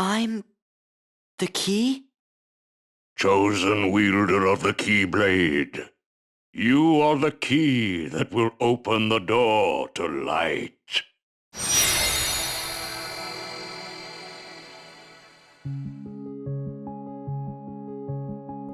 I'm the key? Chosen wielder of the Keyblade, you are the key that will open the door to light.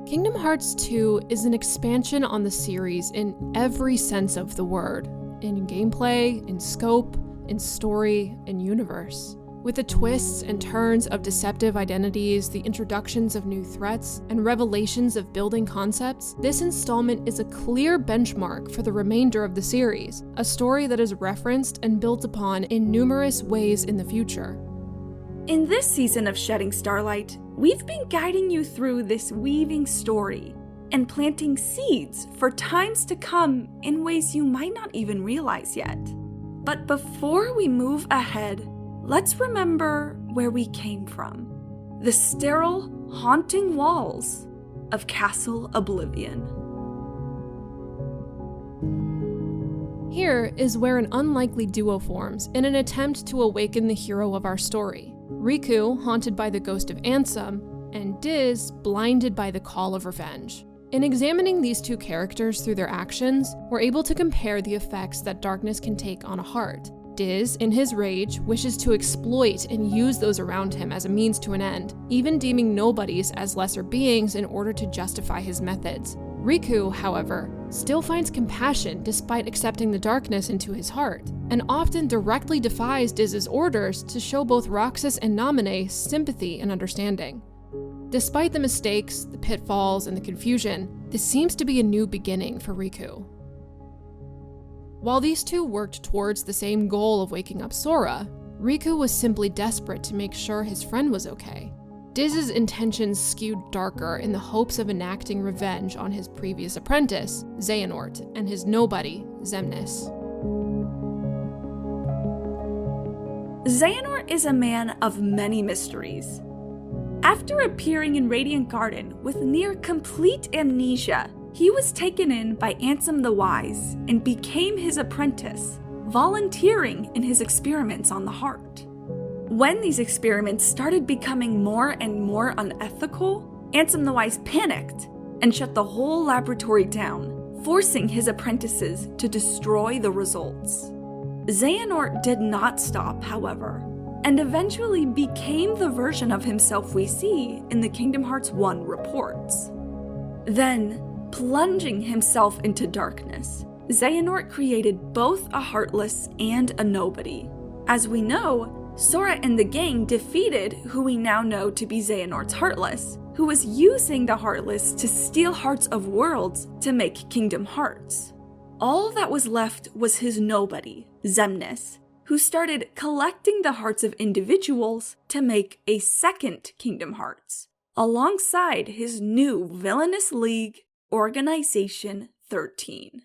Kingdom Hearts II is an expansion on the series in every sense of the word, in gameplay, in scope, in story, in universe. With the twists and turns of deceptive identities, the introductions of new threats, and revelations of building concepts, this installment is a clear benchmark for the remainder of the series, a story that is referenced and built upon in numerous ways in the future. In this season of Shedding Starlight, we've been guiding you through this weaving story and planting seeds for times to come in ways you might not even realize yet. But before we move ahead, let's remember where we came from. The sterile, haunting walls of Castle Oblivion. Here is where an unlikely duo forms in an attempt to awaken the hero of our story. Riku, haunted by the ghost of Ansem, and DiZ, blinded by the call of revenge. In examining these two characters through their actions, we're able to compare the effects that darkness can take on a heart. DiZ, in his rage, wishes to exploit and use those around him as a means to an end, even deeming nobodies as lesser beings in order to justify his methods. Riku, however, still finds compassion despite accepting the darkness into his heart, and often directly defies DiZ's orders to show both Roxas and Namine sympathy and understanding. Despite the mistakes, the pitfalls, and the confusion, this seems to be a new beginning for Riku. While these two worked towards the same goal of waking up Sora, Riku was simply desperate to make sure his friend was okay. DiZ's intentions skewed darker in the hopes of enacting revenge on his previous apprentice, Xehanort, and his nobody, Xemnas. Xehanort is a man of many mysteries. After appearing in Radiant Garden with near complete amnesia, he was taken in by Ansem the Wise and became his apprentice, volunteering in his experiments on the heart. When these experiments started becoming more and more unethical, Ansem the Wise panicked and shut the whole laboratory down, forcing his apprentices to destroy the results. Xehanort did not stop, however, and eventually became the version of himself we see in the Kingdom Hearts I reports. Then, plunging himself into darkness, Xehanort created both a Heartless and a Nobody. As we know, Sora and the gang defeated who we now know to be Xehanort's Heartless, who was using the Heartless to steal hearts of worlds to make Kingdom Hearts. All that was left was his Nobody, Xemnas, who started collecting the hearts of individuals to make a second Kingdom Hearts, alongside his new villainous league, Organization XIII.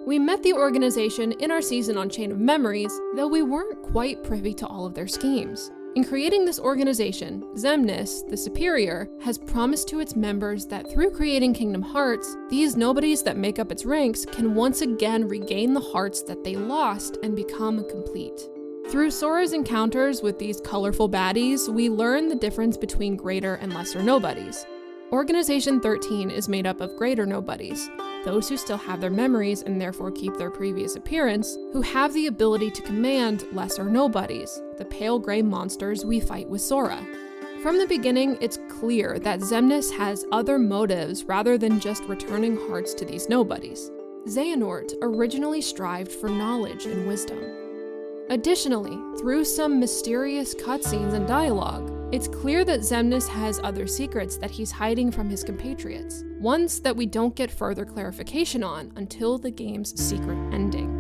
We met the organization in our season on Chain of Memories, though we weren't quite privy to all of their schemes. In creating this organization, Xemnas, the Superior, has promised to its members that through creating Kingdom Hearts, these nobodies that make up its ranks can once again regain the hearts that they lost and become complete. Through Sora's encounters with these colorful baddies, we learn the difference between greater and lesser nobodies. Organization 13 is made up of greater nobodies, those who still have their memories and therefore keep their previous appearance, who have the ability to command lesser nobodies, the pale gray monsters we fight with Sora. From the beginning, it's clear that Xemnas has other motives rather than just returning hearts to these nobodies. Xehanort originally strived for knowledge and wisdom. Additionally, through some mysterious cutscenes and dialogue, it's clear that Xemnas has other secrets that he's hiding from his compatriots, ones that we don't get further clarification on until the game's secret ending.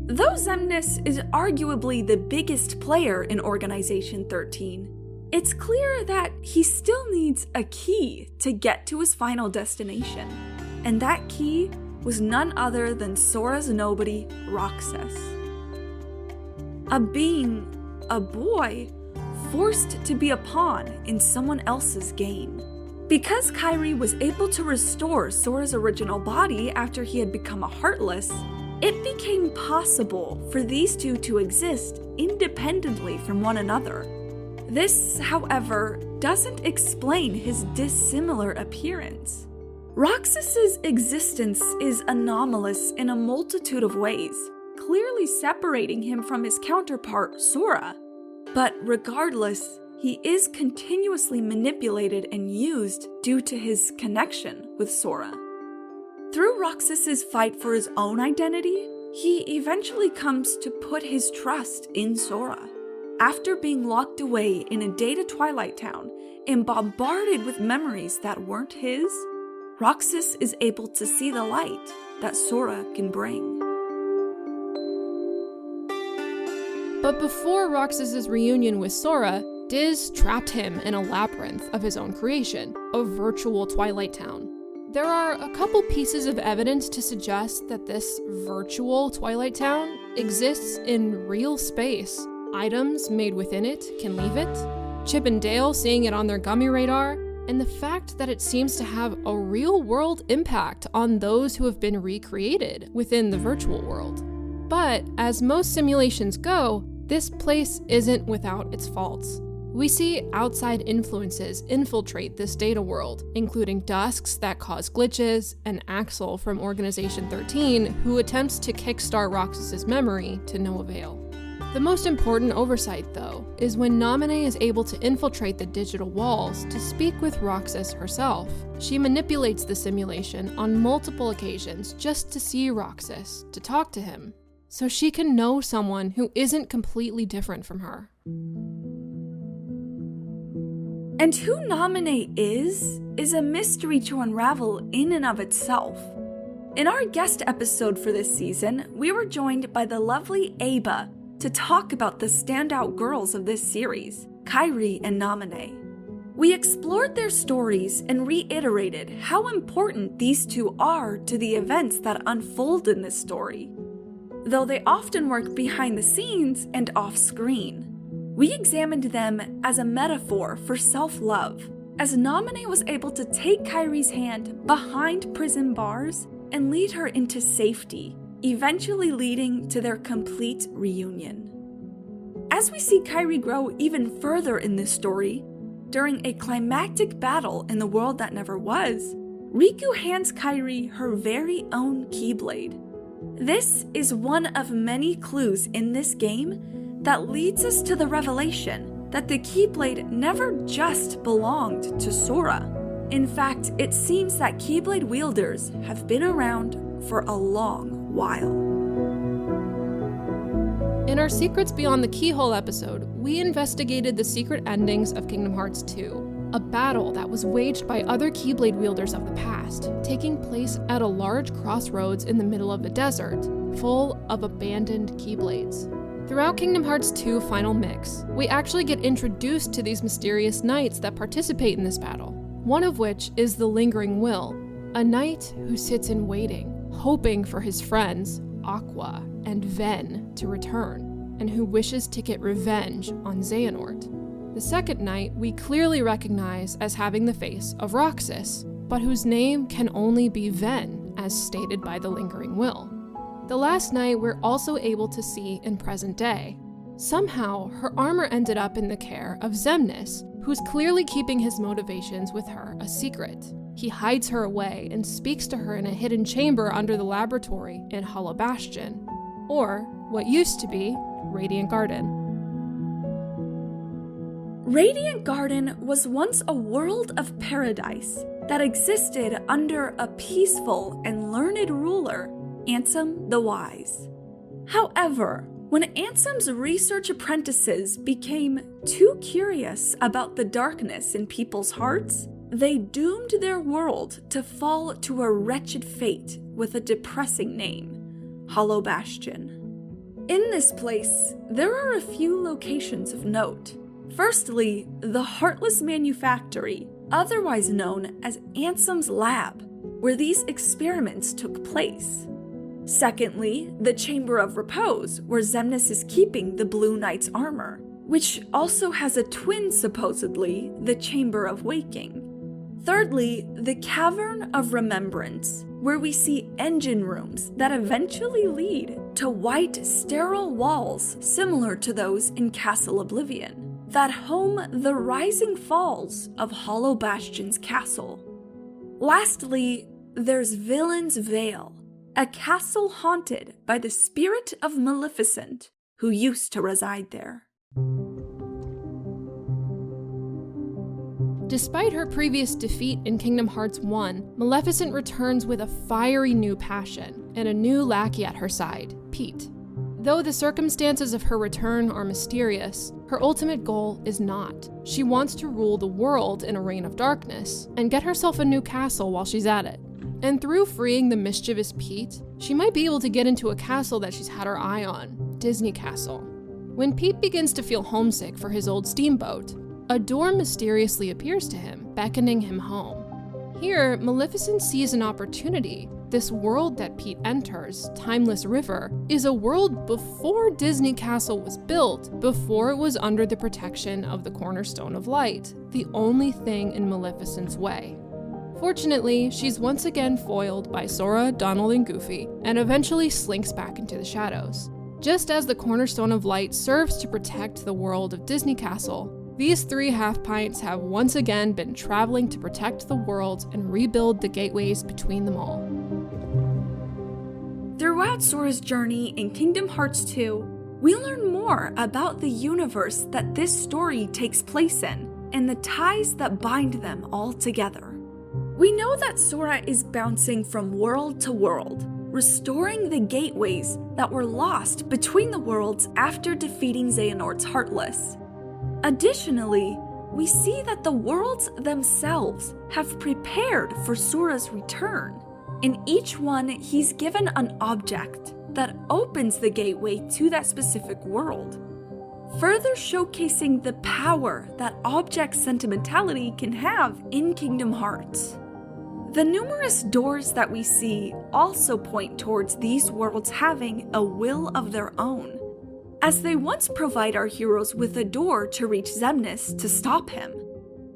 Though Xemnas is arguably the biggest player in Organization 13, it's clear that he still needs a key to get to his final destination, and that key was none other than Sora's nobody, Roxas. A boy forced to be a pawn in someone else's game. Because Kairi was able to restore Sora's original body after he had become a Heartless, it became possible for these two to exist independently from one another. This, however, doesn't explain his dissimilar appearance. Roxas's existence is anomalous in a multitude of ways, clearly separating him from his counterpart, Sora. But regardless, he is continuously manipulated and used due to his connection with Sora. Through Roxas's fight for his own identity, he eventually comes to put his trust in Sora. After being locked away in a day to Twilight Town and bombarded with memories that weren't his, Roxas is able to see the light that Sora can bring. But before Roxas's reunion with Sora, DiZ trapped him in a labyrinth of his own creation, a virtual Twilight Town. There are a couple pieces of evidence to suggest that this virtual Twilight Town exists in real space. Items made within it can leave it, Chip and Dale seeing it on their gummy radar, and the fact that it seems to have a real-world impact on those who have been recreated within the virtual world. But as most simulations go, this place isn't without its faults. We see outside influences infiltrate this data world, including Dusks that cause glitches, and Axel from Organization 13 who attempts to kickstart Roxas's memory to no avail. The most important oversight, though, is when Namine is able to infiltrate the digital walls to speak with Roxas herself. She manipulates the simulation on multiple occasions just to see Roxas, to talk to him, so she can know someone who isn't completely different from her. And who Namine is a mystery to unravel in and of itself. In our guest episode for this season, we were joined by the lovely Aba to talk about the standout girls of this series, Kairi and Namine. We explored their stories and reiterated how important these two are to the events that unfold in this story. Though they often work behind the scenes and off-screen, we examined them as a metaphor for self-love, as Namine was able to take Kairi's hand behind prison bars and lead her into safety, eventually leading to their complete reunion. As we see Kairi grow even further in this story, during a climactic battle in the world that never was, Riku hands Kairi her very own Keyblade. This is one of many clues in this game that leads us to the revelation that the Keyblade never just belonged to Sora. In fact, it seems that Keyblade wielders have been around for a long while. In our Secrets Beyond the Keyhole episode, we investigated the secret endings of Kingdom Hearts II, a battle that was waged by other Keyblade wielders of the past, taking place at a large crossroads in the middle of the desert, full of abandoned Keyblades. Throughout Kingdom Hearts II Final Mix, we actually get introduced to these mysterious knights that participate in this battle, one of which is the Lingering Will, a knight who sits in waiting, hoping for his friends, Aqua and Ven, to return, and who wishes to get revenge on Xehanort. The second knight we clearly recognize as having the face of Roxas, but whose name can only be Ven, as stated by the Lingering Will. The last knight we're also able to see in present day. Somehow, her armor ended up in the care of Xemnas, who's clearly keeping his motivations with her a secret. He hides her away and speaks to her in a hidden chamber under the laboratory in Hollow Bastion, or what used to be Radiant Garden. Radiant Garden was once a world of paradise that existed under a peaceful and learned ruler, Ansem the Wise. However, when Ansem's research apprentices became too curious about the darkness in people's hearts, they doomed their world to fall to a wretched fate with a depressing name, Hollow Bastion. In this place, there are a few locations of note. Firstly, the Heartless Manufactory, otherwise known as Ansem's Lab, where these experiments took place. Secondly, the Chamber of Repose, where Xemnas is keeping the Blue Knight's armor, which also has a twin supposedly, the Chamber of Waking. Thirdly, the Cavern of Remembrance, where we see engine rooms that eventually lead to white, sterile walls similar to those in Castle Oblivion, that home the rising falls of Hollow Bastion's castle. Lastly, there's Villain's Vale, a castle haunted by the spirit of Maleficent, who used to reside there. Despite her previous defeat in Kingdom Hearts 1, Maleficent returns with a fiery new passion and a new lackey at her side, Pete. Though the circumstances of her return are mysterious, her ultimate goal is not. She wants to rule the world in a reign of darkness and get herself a new castle while she's at it. And through freeing the mischievous Pete, she might be able to get into a castle that she's had her eye on, Disney Castle. When Pete begins to feel homesick for his old steamboat, a door mysteriously appears to him, beckoning him home. Here, Maleficent sees an opportunity. This world that Pete enters, Timeless River, is a world before Disney Castle was built, before it was under the protection of the Cornerstone of Light, the only thing in Maleficent's way. Fortunately, she's once again foiled by Sora, Donald, and Goofy, and eventually slinks back into the shadows. Just as the Cornerstone of Light serves to protect the world of Disney Castle, these three half-pints have once again been traveling to protect the world and rebuild the gateways between them all. Throughout Sora's journey in Kingdom Hearts 2, we learn more about the universe that this story takes place in, and the ties that bind them all together. We know that Sora is bouncing from world to world, restoring the gateways that were lost between the worlds after defeating Xehanort's Heartless. Additionally, we see that the worlds themselves have prepared for Sora's return. In each one, he's given an object that opens the gateway to that specific world, further showcasing the power that object sentimentality can have in Kingdom Hearts. The numerous doors that we see also point towards these worlds having a will of their own, as they once provide our heroes with a door to reach Xemnas to stop him.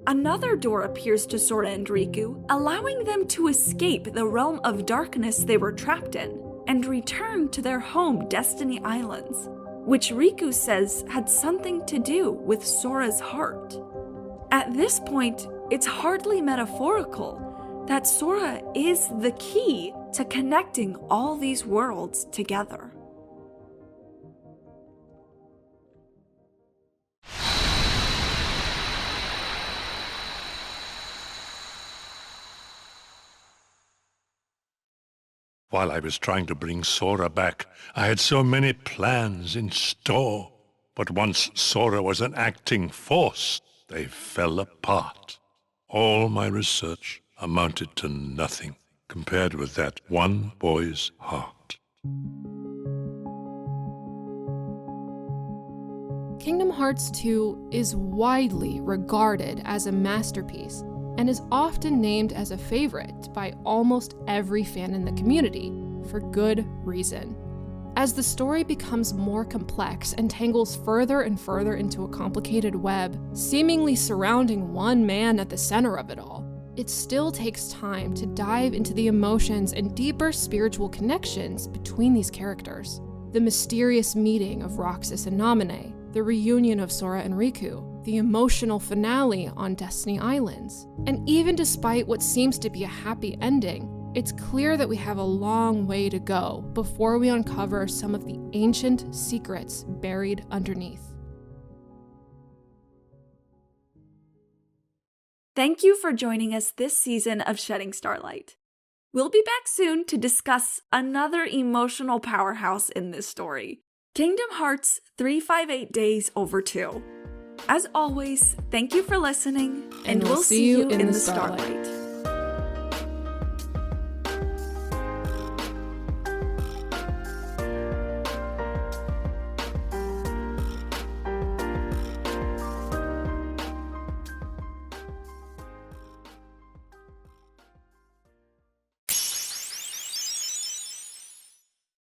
Another door appears to Sora and Riku, allowing them to escape the realm of darkness they were trapped in and return to their home Destiny Islands, which Riku says had something to do with Sora's heart. At this point, it's hardly metaphorical that Sora is the key to connecting all these worlds together. While I was trying to bring Sora back, I had so many plans in store. But once Sora was an acting force, they fell apart. All my research amounted to nothing compared with that one boy's heart. Kingdom Hearts 2 is widely regarded as a masterpiece and is often named as a favorite by almost every fan in the community, for good reason. As the story becomes more complex and tangles further and further into a complicated web, seemingly surrounding one man at the center of it all, it still takes time to dive into the emotions and deeper spiritual connections between these characters. The mysterious meeting of Roxas and Namine, the reunion of Sora and Riku, the emotional finale on Destiny Islands. And even despite what seems to be a happy ending, it's clear that we have a long way to go before we uncover some of the ancient secrets buried underneath. Thank you for joining us this season of Shedding Starlight. We'll be back soon to discuss another emotional powerhouse in this story, Kingdom Hearts 358 Days Over 2. As always, thank you for listening, and we'll see you in the starlight.